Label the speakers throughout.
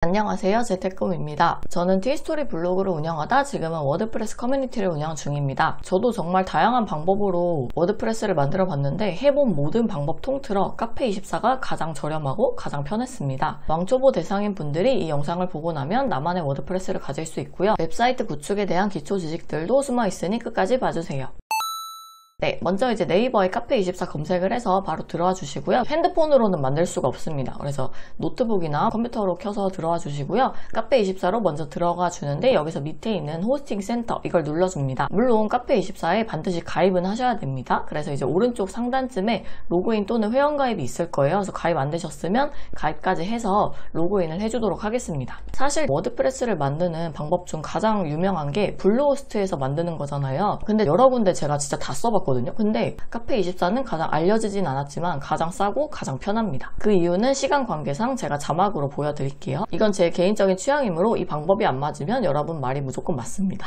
Speaker 1: 안녕하세요, 재택꿈입니다. 저는 티스토리 블로그를 운영하다 지금은 워드프레스 커뮤니티를 운영 중입니다. 저도 정말 다양한 방법으로 워드프레스를 만들어 봤는데 해본 모든 방법 통틀어 카페24가 가장 저렴하고 가장 편했습니다. 왕초보 대상인 분들이 이 영상을 보고 나면 나만의 워드프레스를 가질 수 있고요. 웹사이트 구축에 대한 기초 지식들도 숨어 있으니 끝까지 봐주세요. 네, 먼저 이제 네이버에 카페24 검색을 해서 바로 들어와 주시고요. 핸드폰으로는 만들 수가 없습니다. 그래서 노트북이나 컴퓨터로 켜서 들어와 주시고요. 카페24로 먼저 들어가 주는데 여기서 밑에 있는 호스팅 센터 이걸 눌러줍니다. 물론 카페24에 반드시 가입은 하셔야 됩니다. 그래서 이제 오른쪽 상단쯤에 로그인 또는 회원가입이 있을 거예요. 그래서 가입 안 되셨으면 가입까지 해서 로그인을 해주도록 하겠습니다. 사실 워드프레스를 만드는 방법 중 가장 유명한 게 블루호스트에서 만드는 거잖아요. 근데 여러 군데 제가 진짜 다 써봤거든요. 근데 카페24는 가장 알려지진 않았지만 가장 싸고 가장 편합니다. 그 이유는 시간 관계상 제가 자막으로 보여드릴게요. 이건 제 개인적인 취향이므로 이 방법이 안 맞으면 여러분 말이 무조건 맞습니다.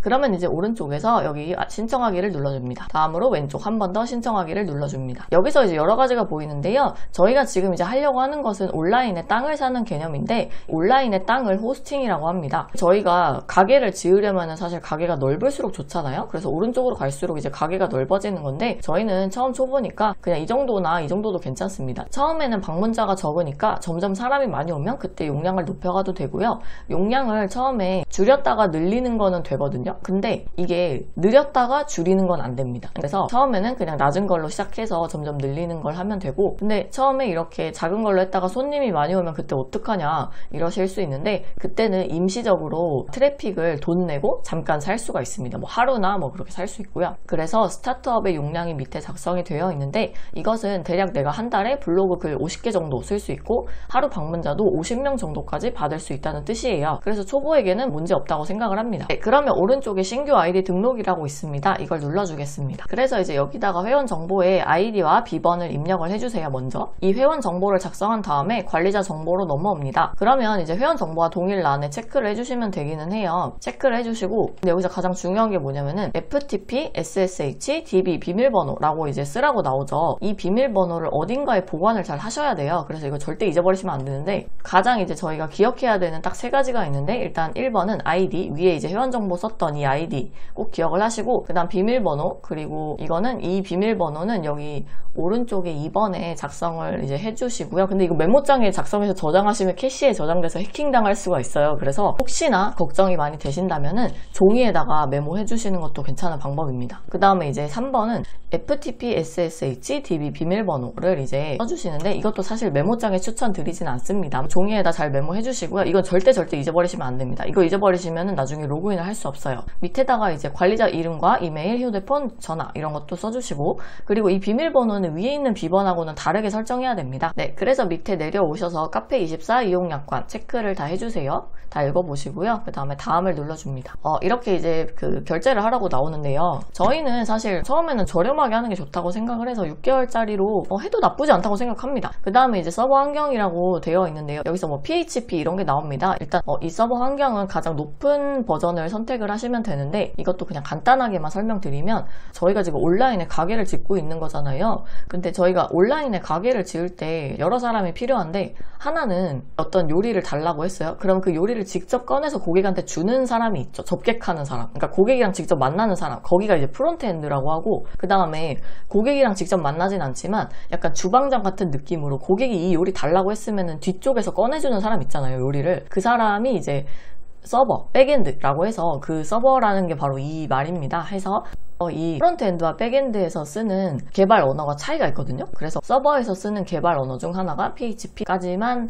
Speaker 1: 그러면 이제 오른쪽에서 여기 신청하기를 눌러줍니다. 다음으로 왼쪽 한 번 더 신청하기를 눌러줍니다. 여기서 이제 여러 가지가 보이는데요. 저희가 지금 이제 하려고 하는 것은 온라인에 땅을 사는 개념인데 온라인의 땅을 호스팅이라고 합니다. 저희가 가게를 지으려면 사실 가게가 넓을수록 좋잖아요. 그래서 오른쪽으로 갈수록 이제 가게가 넓어지는 건데 저희는 처음 초보니까 그냥 이 정도나 이 정도도 괜찮습니다. 처음에는 방문자가 적으니까 점점 사람이 많이 오면 그때 용량을 높여가도 되고요. 용량을 처음에 줄였다가 늘리는 거는 되거든요. 근데 이게 늘렸다가 줄이는 건 안 됩니다. 그래서 처음에는 그냥 낮은 걸로 시작해서 점점 늘리는 걸 하면 되고 근데 처음에 이렇게 작은 걸로 했다가 손님이 많이 오면 그때 어떡하냐 이러실 수 있는데 그때는 임시적으로 트래픽을 돈 내고 잠깐 살 수가 있습니다. 뭐 하루나 뭐 그렇게 살 수 있고요. 그래서 스타트업의 용량이 밑에 작성이 되어 있는데 이것은 대략 내가 한 달에 블로그 글 50개 정도 쓸 수 있고 하루 방문자도 50명 정도까지 받을 수 있다는 뜻이에요. 그래서 초보에게는 문제 없다고 생각을 합니다. 네, 그러면 오른쪽에 신규 아이디 등록이라고 있습니다. 이걸 눌러주겠습니다. 그래서 이제 여기다가 회원 정보에 아이디와 비번을 입력을 해주세요. 먼저 이 회원 정보를 작성한 다음에 관리자 정보로 넘어옵니다. 그러면 이제 회원 정보와 동일란에 체크를 해주시면 되기는 해요. 체크를 해주시고 근데 여기서 가장 중요한 게 뭐냐면은 FTP, SSH, DB 비밀번호라고 이제 쓰라고 나오죠. 이 비밀번호를 어딘가에 보관을 잘 하셔야 돼요. 그래서 이거 절대 잊어버리시면 안 되는데 가장 이제 저희가 기억해야 되는 딱 세 가지가 있는데 일단 1번은 아이디 위에 이제 회원 정보 썼던 이 아이디 꼭 기억을 하시고 그 다음 비밀번호 그리고 이거는 이 비밀번호는 여기 오른쪽에 2번에 작성을 이제 해주시고요. 근데 이거 메모장에 작성해서 저장하시면 캐시에 저장돼서 해킹당할 수가 있어요. 그래서 혹시나 걱정이 많이 되신다면은 종이에다가 메모해 주시는 것도 괜찮은 방법입니다. 그 다음에 이제 3번은 FTP, SSH, DB 비밀번호를 이제 써주시는데 이것도 사실 메모장에 추천드리진 않습니다. 종이에다 잘 메모해 주시고요. 이건 절대 잊어버리시면 안 됩니다. 이거 잊어버리시면 나중에 로그인을 할 수 없어요. 밑에다가 이제 관리자 이름과 이메일, 휴대폰, 전화 이런 것도 써주시고 그리고 이 비밀번호는 위에 있는 비번하고는 다르게 설정해야 됩니다. 네, 그래서 밑에 내려오셔서 카페24 이용약관 체크를 다 해주세요. 다 읽어보시고요. 그 다음에 다음을 눌러줍니다. 이렇게 이제 그 결제를 하라고 나오는데요. 저희는 사실 처음에는 저렴하게 하는 게 좋다고 생각을 해서 6개월짜리로 해도 나쁘지 않다고 생각합니다. 그 다음에 이제 서버 환경이라고 되어 있는데요. 여기서 뭐 PHP 이런 게 나옵니다. 일단 이 서버 환경은 가장 높은 버전을 선택을 하시면 되는데 이것도 그냥 간단하게만 설명드리면 저희가 지금 온라인에 가게를 짓고 있는 거잖아요. 근데 저희가 온라인에 가게를 지을 때 여러 사람이 필요한데 하나는 어떤 요리를 달라고 했어요. 그럼 그 요리를 직접 꺼내서 고객한테 주는 사람이 있죠. 접객하는 사람. 그러니까 고객이랑 직접 만나는 사람. 거기가 이제 프론트엔드라고 하고 그 다음에 고객이랑 직접 만나진 않지만 약간 주방장 같은 느낌으로 고객이 이 요리 달라고 했으면은 뒤쪽에서 꺼내주는 사람 있잖아요. 요리를. 그 사람이 이제 서버, 백엔드라고 해서 그 서버라는 게 바로 이 말입니다. 해서 이 프론트엔드와 백엔드에서 쓰는 개발 언어가 차이가 있거든요. 그래서 서버에서 쓰는 개발 언어 중 하나가 PHP까지만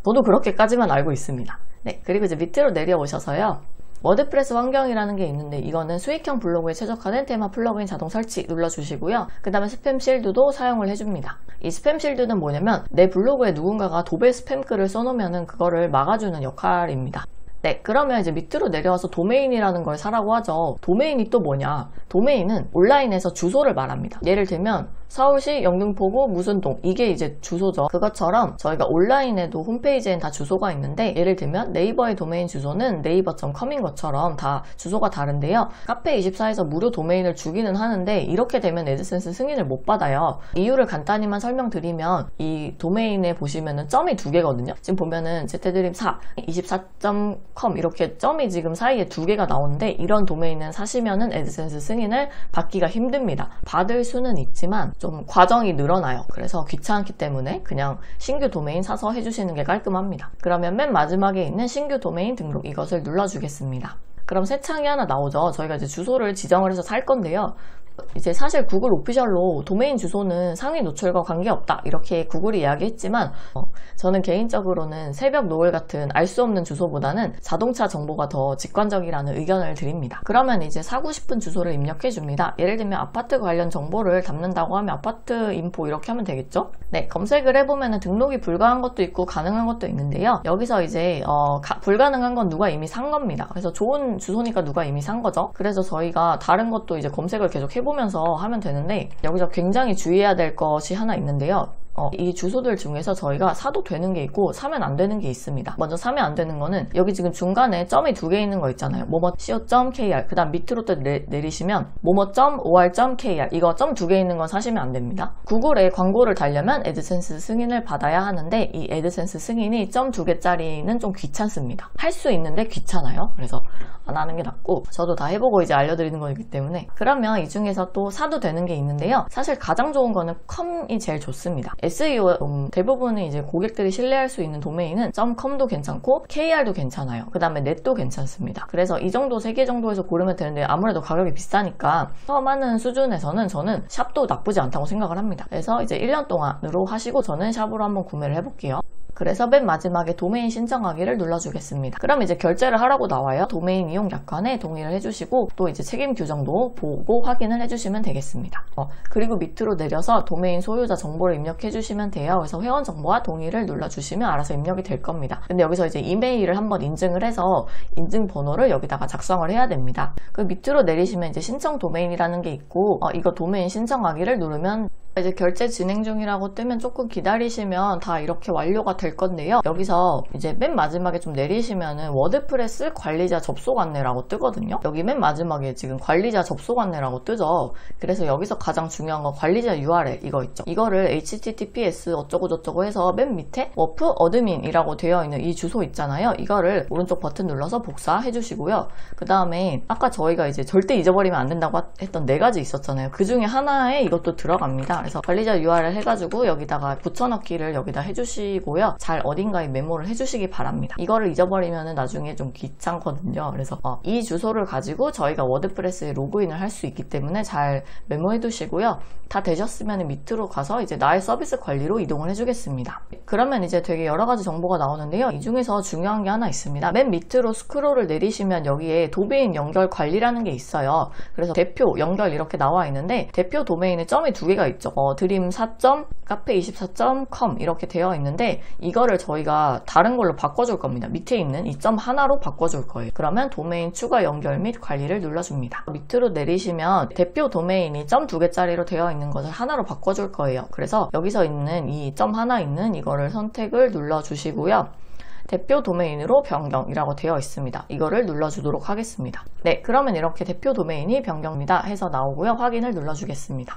Speaker 1: 저도 그렇게까지만 알고 있습니다. 네, 그리고 이제 밑으로 내려오셔서요. 워드프레스 환경이라는 게 있는데 이거는 수익형 블로그에 최적화된 테마 플러그인 자동 설치 눌러주시고요. 그 다음에 스팸 실드도 사용을 해줍니다. 이 스팸 실드는 뭐냐면 내 블로그에 누군가가 도배 스팸 글을 써놓으면 그거를 막아주는 역할입니다. 네, 그러면 이제 밑으로 내려와서 도메인이라는 걸 사라고 하죠. 도메인이 또 뭐냐? 도메인은 온라인에서 주소를 말합니다. 예를 들면 서울시 영등포구 무슨 동, 이게 이제 주소죠. 그것처럼 저희가 온라인에도 홈페이지엔 다 주소가 있는데, 예를 들면 네이버의 도메인 주소는 네이버.com인 것처럼 다 주소가 다른데요. 카페24에서 무료 도메인을 주기는 하는데 이렇게 되면 애드센스 승인을 못 받아요. 이유를 간단히만 설명드리면, 이 도메인에 보시면은 점이 두 개거든요. 지금 보면은 제테드림4, 24.com 이렇게 점이 지금 사이에 두 개가 나오는데, 이런 도메인은 사시면은 애드센스 승인을 받기가 힘듭니다. 받을 수는 있지만 좀 과정이 늘어나요. 그래서 귀찮기 때문에 그냥 신규 도메인 사서 해주시는 게 깔끔합니다. 그러면 맨 마지막에 있는 신규 도메인 등록, 이것을 눌러주겠습니다. 그럼 새 창이 하나 나오죠. 저희가 이제 주소를 지정을 해서 살 건데요. 이제 사실 구글 오피셜로 도메인 주소는 상위 노출과 관계없다 이렇게 구글이 이야기했지만, 저는 개인적으로는 새벽 노을 같은 알 수 없는 주소보다는 자동차 정보가 더 직관적이라는 의견을 드립니다. 그러면 이제 사고 싶은 주소를 입력해 줍니다. 예를 들면 아파트 관련 정보를 담는다고 하면 아파트 인포 이렇게 하면 되겠죠. 네, 검색을 해보면 등록이 불가한 것도 있고 가능한 것도 있는데요. 여기서 이제 불가능한 건 누가 이미 산 겁니다. 그래서 좋은 주소니까 누가 이미 산 거죠. 그래서 저희가 다른 것도 이제 검색을 계속 해보면서 하면 되는데, 여기서 굉장히 주의해야 될 것이 하나 있는데요. 이 주소들 중에서 저희가 사도 되는 게 있고 사면 안 되는 게 있습니다. 먼저 사면 안 되는 거는, 여기 지금 중간에 점이 두 개 있는 거 있잖아요. momo.co.kr, 그 다음 밑으로 또 내리시면 momo.or.kr, 이거 점 두 개 있는 건 사시면 안 됩니다. 구글에 광고를 달려면 애드센스 승인을 받아야 하는데, 이 애드센스 승인이 점 두 개짜리는 좀 귀찮습니다. 할 수 있는데 귀찮아요. 그래서 안 하는 게 낫고, 저도 다 해보고 이제 알려드리는 거기 때문에. 그러면 이 중에서 또 사도 되는 게 있는데요. 사실 가장 좋은 거는 com이 제일 좋습니다. SEO 대부분은 이제 고객들이 신뢰할 수 있는 도메인은 .com도 괜찮고 KR도 괜찮아요. 그 다음에 net도 괜찮습니다. 그래서 이 정도 3개 정도에서 고르면 되는데, 아무래도 가격이 비싸니까 처음 하는 수준에서는 저는 샵도 나쁘지 않다고 생각을 합니다. 그래서 이제 1년 동안으로 하시고 저는 샵으로 한번 구매를 해볼게요. 그래서 맨 마지막에 도메인 신청하기를 눌러주겠습니다. 그럼 이제 결제를 하라고 나와요. 도메인 이용 약관에 동의를 해주시고, 또 이제 책임 규정도 보고 확인을 해주시면 되겠습니다. 그리고 밑으로 내려서 도메인 소유자 정보를 입력해 주시면 돼요. 그래서 회원 정보와 동의를 눌러주시면 알아서 입력이 될 겁니다. 근데 여기서 이제 이메일을 한번 인증을 해서 인증 번호를 여기다가 작성을 해야 됩니다. 그 밑으로 내리시면 이제 신청 도메인이라는 게 있고, 이거 도메인 신청하기를 누르면 이제 결제 진행 중이라고 뜨면 조금 기다리시면 다 이렇게 완료가 될 건데요. 여기서 이제 맨 마지막에 좀 내리시면은 워드프레스 관리자 접속 안내라고 뜨거든요. 여기 맨 마지막에 지금 관리자 접속 안내라고 뜨죠. 그래서 여기서 가장 중요한 건 관리자 URL 이거 있죠. 이거를 https 어쩌고저쩌고 해서 맨 밑에 워프 어드민이라고 되어 있는 이 주소 있잖아요. 이거를 오른쪽 버튼 눌러서 복사해 주시고요. 그 다음에 아까 저희가 이제 절대 잊어버리면 안 된다고 했던 4가지 있었잖아요. 그 중에 하나에 이것도 들어갑니다. 그래서 관리자 URL 해가지고 여기다가 붙여넣기를 여기다 해주시고요. 잘 어딘가에 메모를 해주시기 바랍니다. 이거를 잊어버리면 나중에 좀 귀찮거든요. 그래서 이 주소를 가지고 저희가 워드프레스에 로그인을 할 수 있기 때문에 잘 메모해 두시고요. 다 되셨으면 밑으로 가서 이제 나의 서비스 관리로 이동을 해주겠습니다. 그러면 이제 되게 여러 가지 정보가 나오는데요. 이 중에서 중요한 게 하나 있습니다. 맨 밑으로 스크롤을 내리시면 여기에 도메인 연결 관리라는 게 있어요. 그래서 대표 연결 이렇게 나와 있는데, 대표 도메인에 점이 두 개가 있죠. 드림4. 카페24.com 이렇게 되어 있는데, 이거를 저희가 다른 걸로 바꿔줄 겁니다. 밑에 있는 이 점 하나로 바꿔줄 거예요. 그러면 도메인 추가 연결 및 관리를 눌러줍니다. 밑으로 내리시면 대표 도메인이 점 2개짜리로 되어 있는 것을 하나로 바꿔줄 거예요. 그래서 여기서 있는 이 점 하나 있는 이거를 선택을 눌러주시고요. 대표 도메인으로 변경이라고 되어 있습니다. 이거를 눌러주도록 하겠습니다. 네, 그러면 이렇게 대표 도메인이 변경입니다 해서 나오고요. 확인을 눌러주겠습니다.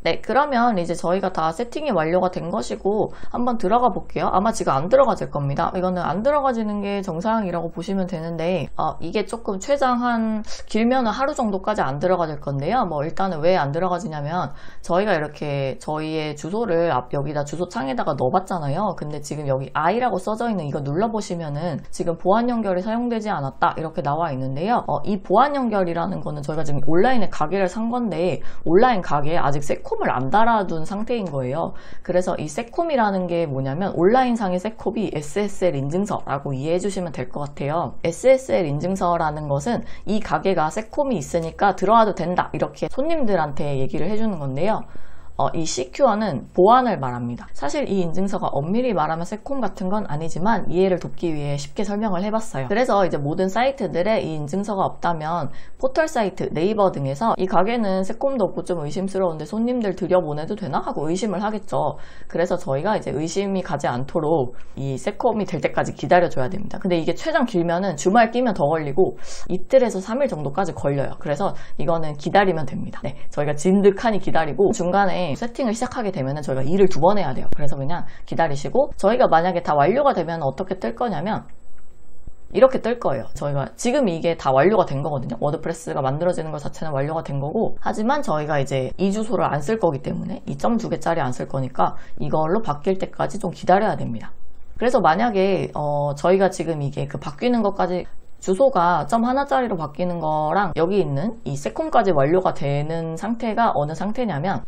Speaker 1: 네, 그러면 이제 저희가 다 세팅이 완료가 된 것이고 한번 들어가 볼게요. 아마 지금 안 들어가질 겁니다. 이거는 안 들어가지는 게 정상이라고 보시면 되는데, 이게 조금 최장 길면 하루 정도까지 안 들어가질 건데요. 일단은 왜 안 들어가지냐면, 저희가 이렇게 저희의 주소를 여기다 주소창에다가 넣어봤잖아요. 근데 지금 여기 I라고 써져 있는 이거 눌러보시면은 지금 보안 연결이 사용되지 않았다 이렇게 나와 있는데요. 이 보안 연결이라는 거는 저희가 지금 온라인에 가게를 산 건데, 온라인 가게에 아직 세콤을 안 달아둔 상태인 거예요. 그래서 이 세콤이라는 게 뭐냐면, 온라인상의 세콤이 SSL 인증서라고 이해해 주시면 될 것 같아요. SSL 인증서라는 것은 이 가게가 세콤이 있으니까 들어와도 된다 이렇게 손님들한테 얘기를 해주는 건데요. 이 시큐어는 보안을 말합니다. 사실 이 인증서가 엄밀히 말하면 세콤 같은 건 아니지만 이해를 돕기 위해 쉽게 설명을 해봤어요. 그래서 이제 모든 사이트들에 이 인증서가 없다면 포털 사이트, 네이버 등에서 이 가게는 세콤도 없고 좀 의심스러운데 손님들 들여보내도 되나? 하고 의심을 하겠죠. 그래서 저희가 이제 의심이 가지 않도록 이 세콤이 될 때까지 기다려줘야 됩니다. 근데 이게 최장 길면은 주말 끼면 더 걸리고 이틀에서 3일 정도까지 걸려요. 그래서 이거는 기다리면 됩니다. 네, 저희가 진득하니 기다리고 중간에 세팅을 시작하게 되면은 저희가 일을 2번 해야 돼요. 그래서 그냥 기다리시고 저희가 만약에 다 완료가 되면 어떻게 뜰 거냐면 이렇게 뜰 거예요. 저희가 지금 이게 다 완료가 된 거거든요. 워드프레스가 만들어지는 것 자체는 완료가 된 거고 하지만 저희가 이제 이 주소를 안 쓸 거기 때문에 2.2개짜리 안 쓸 거니까 이걸로 바뀔 때까지 좀 기다려야 됩니다. 그래서 만약에 저희가 지금 이게 그 바뀌는 것까지 주소가 .1짜리로 바뀌는 거랑 여기 있는 이 세콤까지 완료가 되는 상태가 어느 상태냐면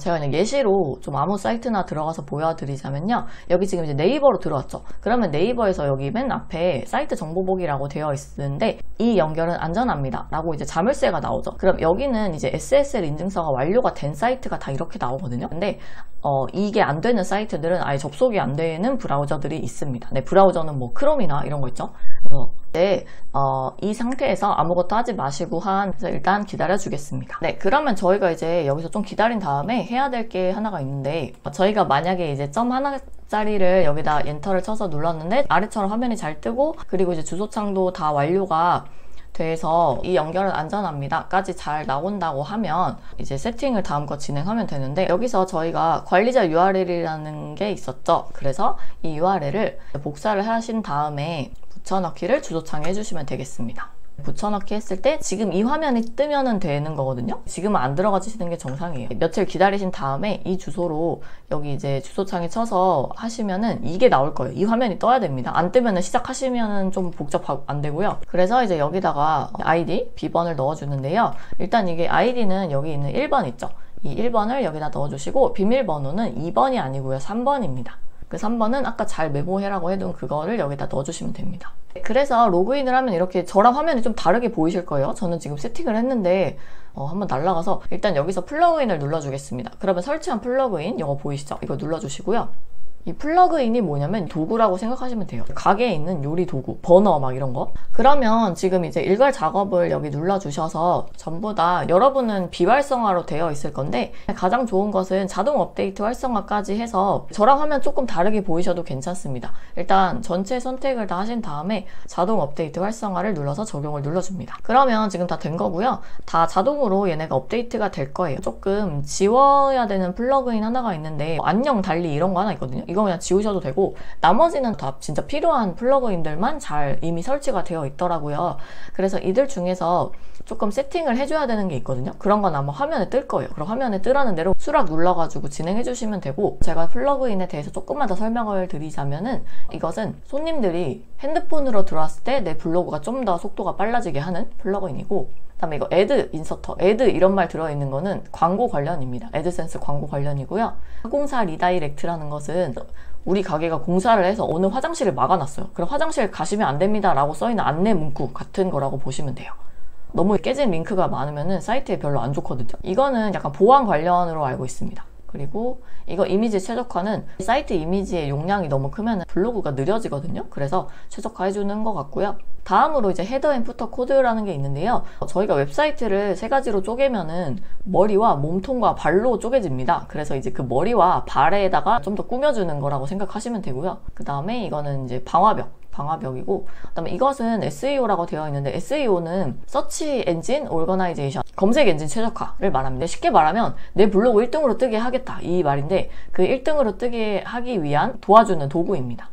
Speaker 1: 제가 그냥 예시로 좀 아무 사이트나 들어가서 보여드리자면요. 여기 지금 이제 네이버로 들어왔죠. 그러면 네이버에서 여기 맨 앞에 사이트 정보보기라고 되어 있는데 이 연결은 안전합니다. 라고 이제 자물쇠가 나오죠. 그럼 여기는 이제 SSL 인증서가 완료가 된 사이트가 다 이렇게 나오거든요. 근데 이게 안 되는 사이트들은 아예 접속이 안 되는 브라우저들이 있습니다. 네, 브라우저는 뭐 크롬이나 이런 거 있죠. 그래서 이 상태에서 아무것도 하지 마시고 그래서 일단 기다려 주겠습니다. 네, 그러면 저희가 이제 여기서 좀 기다린 다음에 해야 될 게 하나가 있는데 저희가 만약에 이제 .1짜리를 여기다 엔터를 쳐서 눌렀는데 아래처럼 화면이 잘 뜨고 그리고 이제 주소창도 다 완료가 돼서 이 연결은 안전합니다 까지 잘 나온다고 하면 이제 세팅을 다음껏 진행하면 되는데 여기서 저희가 관리자 URL이라는 게 있었죠. 그래서 이 URL을 복사를 하신 다음에 붙여넣기를 주소창에 해주시면 되겠습니다. 붙여넣기 했을 때 지금 이 화면이 뜨면 되는 거거든요. 지금은 안 들어가시는 게 정상이에요. 며칠 기다리신 다음에 이 주소로 여기 이제 주소창에 쳐서 하시면은 이게 나올 거예요. 이 화면이 떠야 됩니다. 안 뜨면은 시작하시면은 좀 복잡하고 안 되고요. 그래서 이제 여기다가 아이디, 비번을 넣어주는데요. 일단 이게 아이디는 여기 있는 1번 있죠. 이 1번을 여기다 넣어주시고 비밀번호는 2번이 아니고요. 3번입니다. 그 3번은 아까 잘 메모해라고 해둔 그거를 여기다 넣어주시면 됩니다. 그래서 로그인을 하면 이렇게 저랑 화면이 좀 다르게 보이실 거예요. 저는 지금 세팅을 했는데 한번 날아가서 일단 여기서 플러그인을 눌러주겠습니다. 그러면 설치한 플러그인 이거 보이시죠? 이거 눌러주시고요. 이 플러그인이 뭐냐면 도구라고 생각하시면 돼요. 가게에 있는 요리 도구, 버너 막 이런 거. 그러면 지금 이제 일괄 작업을 여기 눌러주셔서 전부 다 여러분은 비활성화로 되어 있을 건데 가장 좋은 것은 자동 업데이트 활성화까지 해서 저랑 화면 조금 다르게 보이셔도 괜찮습니다. 일단 전체 선택을 다 하신 다음에 자동 업데이트 활성화를 눌러서 적용을 눌러줍니다. 그러면 지금 다 된 거고요. 다 자동으로 얘네가 업데이트가 될 거예요. 조금 지워야 되는 플러그인 하나가 있는데 안녕 달리 이런 거 하나 있거든요. 이거 그냥 지우셔도 되고 나머지는 다 진짜 필요한 플러그인들만 잘 이미 설치가 되어 있더라고요. 그래서 이들 중에서 조금 세팅을 해줘야 되는 게 있거든요. 그런 건 아마 화면에 뜰 거예요. 그럼 화면에 뜨라는 대로 수락 눌러가지고 진행해 주시면 되고 제가 플러그인에 대해서 조금만 더 설명을 드리자면은 이것은 손님들이 핸드폰으로 들어왔을 때 내 블로그가 좀 더 속도가 빨라지게 하는 플러그인이고 그다음에 이거 애드 인서터, 애드 이런 말 들어있는 거는 광고 관련입니다. 애드센스 광고 관련이고요. 공사 리다이렉트라는 것은 우리 가게가 공사를 해서 어느 화장실을 막아놨어요. 그럼 화장실 가시면 안 됩니다 라고 써있는 안내 문구 같은 거라고 보시면 돼요. 너무 깨진 링크가 많으면 사이트에 별로 안 좋거든요. 이거는 약간 보안 관련으로 알고 있습니다. 그리고 이거 이미지 최적화는 사이트 이미지의 용량이 너무 크면 블로그가 느려지거든요. 그래서 최적화해주는 것 같고요. 다음으로 이제 헤더 앤 푸터 코드라는 게 있는데요. 저희가 웹사이트를 3가지로 쪼개면은 머리와 몸통과 발로 쪼개집니다. 그래서 이제 그 머리와 발에다가 좀 더 꾸며주는 거라고 생각하시면 되고요. 그 다음에 이거는 이제 방화벽이고 그다음에 이것은 SEO라고 되어 있는데 SEO는 서치 엔진 오거나이제이션, 검색 엔진 최적화를 말합니다. 쉽게 말하면 내 블로그 1등으로 뜨게 하겠다 이 말인데 그 1등으로 뜨게 하기 위한 도와주는 도구입니다.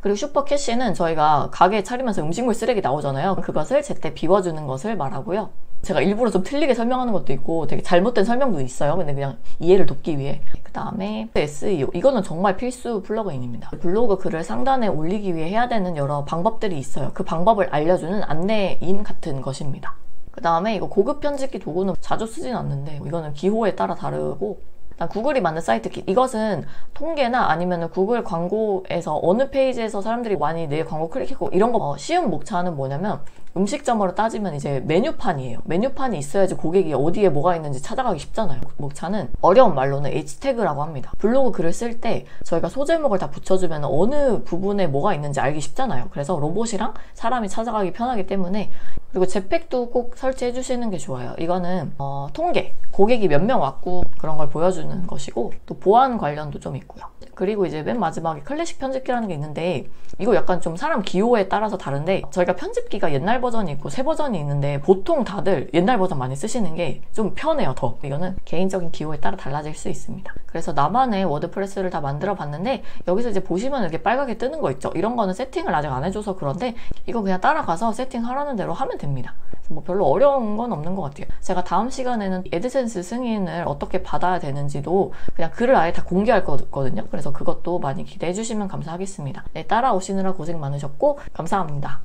Speaker 1: 그리고 슈퍼캐시는 저희가 가게 차리면서 음식물 쓰레기 나오잖아요. 그것을 제때 비워주는 것을 말하고요. 제가 일부러 좀 틀리게 설명하는 것도 있고 되게 잘못된 설명도 있어요. 근데 그냥 이해를 돕기 위해. 그 다음에 SEO, 이거는 정말 필수 플러그인입니다. 블로그 글을 상단에 올리기 위해 해야 되는 여러 방법들이 있어요. 그 방법을 알려주는 안내인 같은 것입니다. 그 다음에 이거 고급 편집기 도구는 자주 쓰진 않는데 이거는 기호에 따라 다르고 일단 구글이 만든 사이트 킷. 이것은 통계나 아니면 구글 광고에서 어느 페이지에서 사람들이 많이 내 광고 클릭했고 이런 거 쉬운 목차는 뭐냐면 음식점으로 따지면 이제 메뉴판이에요. 메뉴판이 있어야지 고객이 어디에 뭐가 있는지 찾아가기 쉽잖아요. 목차는 어려운 말로는 H태그라고 합니다. 블로그 글을 쓸 때 저희가 소제목을 다 붙여주면 어느 부분에 뭐가 있는지 알기 쉽잖아요. 그래서 로봇이랑 사람이 찾아가기 편하기 때문에. 그리고 제팩도 꼭 설치해 주시는 게 좋아요. 이거는 통계, 고객이 몇 명 왔고 그런 걸 보여주는 것이고, 또 보안 관련도 좀 있고요. 그리고 이제 맨 마지막에 클래식 편집기라는 게 있는데, 이거 약간 좀 사람 기호에 따라서 다른데, 저희가 편집기가 옛날 버전이 있고 새 버전이 있는데 보통 다들 옛날 버전 많이 쓰시는 게 좀 편해요. 더 이거는 개인적인 기호에 따라 달라질 수 있습니다. 그래서 나만의 워드프레스를 다 만들어 봤는데, 여기서 이제 보시면 이렇게 빨갛게 뜨는 거 있죠. 이런 거는 세팅을 아직 안 해줘서 그런데 이거 그냥 따라가서 세팅하라는 대로 하면 됩니다. 뭐 별로 어려운 건 없는 것 같아요. 제가 다음 시간에는 애드센스 승인을 어떻게 받아야 되는지도 그냥 글을 아예 다 공개할 거거든요. 그래서 그것도 많이 기대해 주시면 감사하겠습니다. 네, 따라오시느라 고생 많으셨고 감사합니다.